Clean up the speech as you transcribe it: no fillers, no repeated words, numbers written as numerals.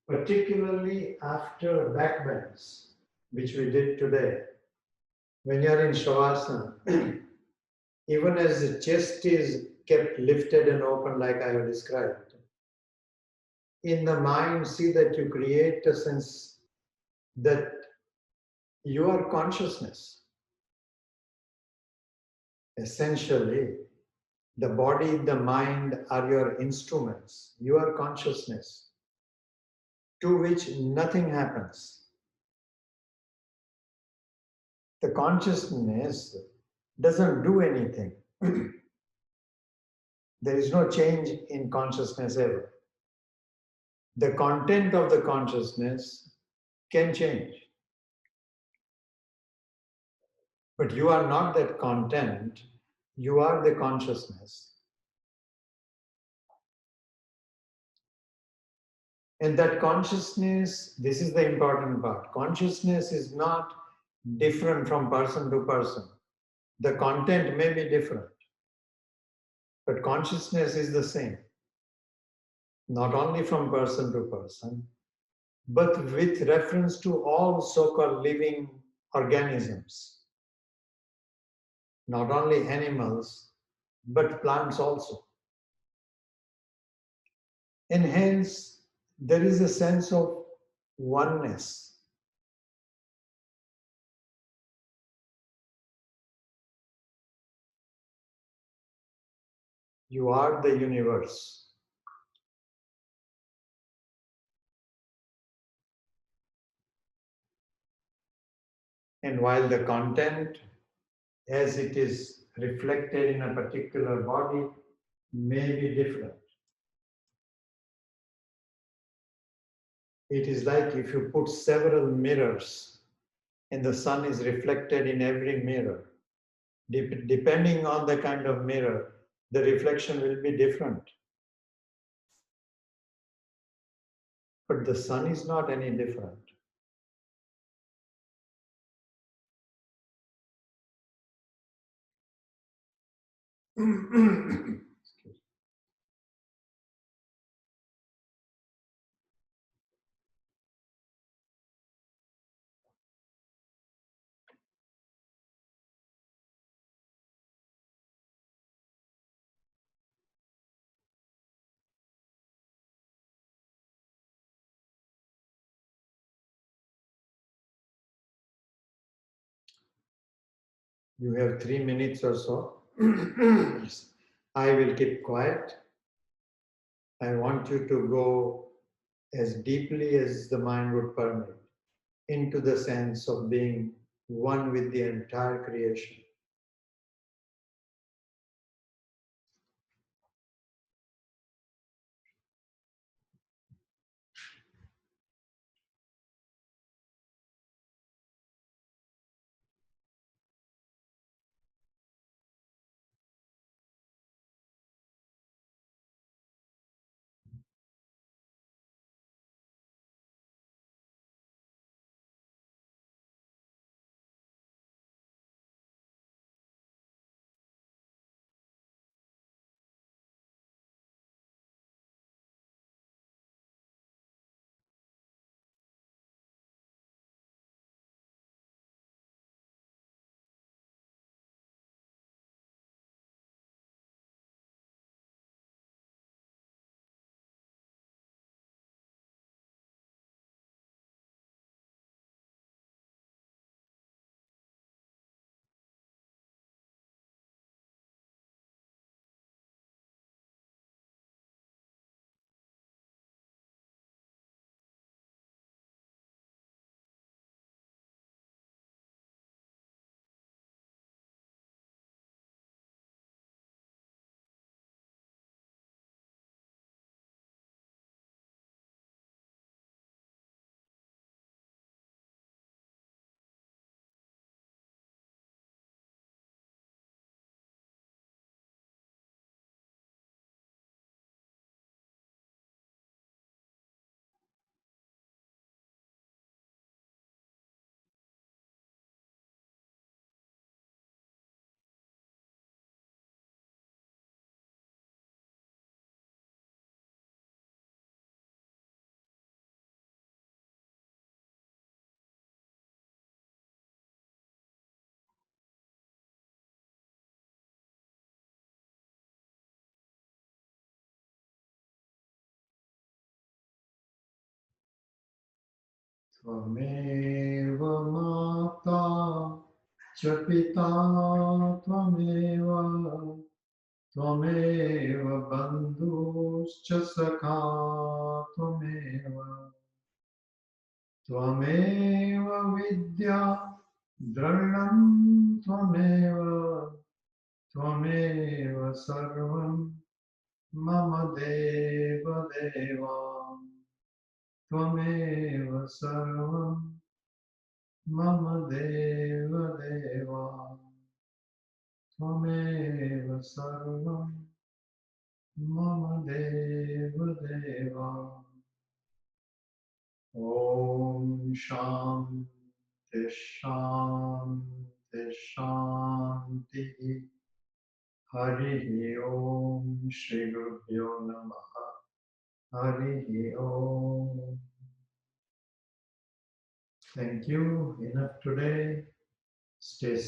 particularly after backbends, which we did today. When you are in Savasana, even as the chest is kept lifted and open, like I have described, in the mind, see that you create a sense that you are consciousness. Essentially, the body, the mind are your instruments. You are consciousness, to which nothing happens. The consciousness doesn't do anything. There is no change in consciousness ever. The content of the consciousness can change, but you are not that content, you are the consciousness. And that consciousness, this is the important part. Consciousness is not different from person to person. The content may be different, but consciousness is the same, not only from person to person, but with reference to all so-called living organisms, not only animals, but plants also. And hence, there is a sense of oneness. You are the universe. And while the content, as it is reflected in a particular body, may be different. It is like if you put several mirrors and the sun is reflected in every mirror. Depending on the kind of mirror, the reflection will be different. But the sun is not any different. You have 3 minutes or so. I will keep quiet. I want you to go as deeply as the mind would permit into the sense of being one with the entire creation. Tvameva mata cha pita tvameva Tvameva bandhuscha sakha tvameva Tvameva vidya dranam tvameva Tvameva sarvam mama deva deva Tvameva sarvam mama deva deva Tvameva sarvam mama deva deva Om Shanti Shanti Shanti Hari Om Shri Gurubhyo Namaha Hari Om. Thank you. Enough today. Stay safe.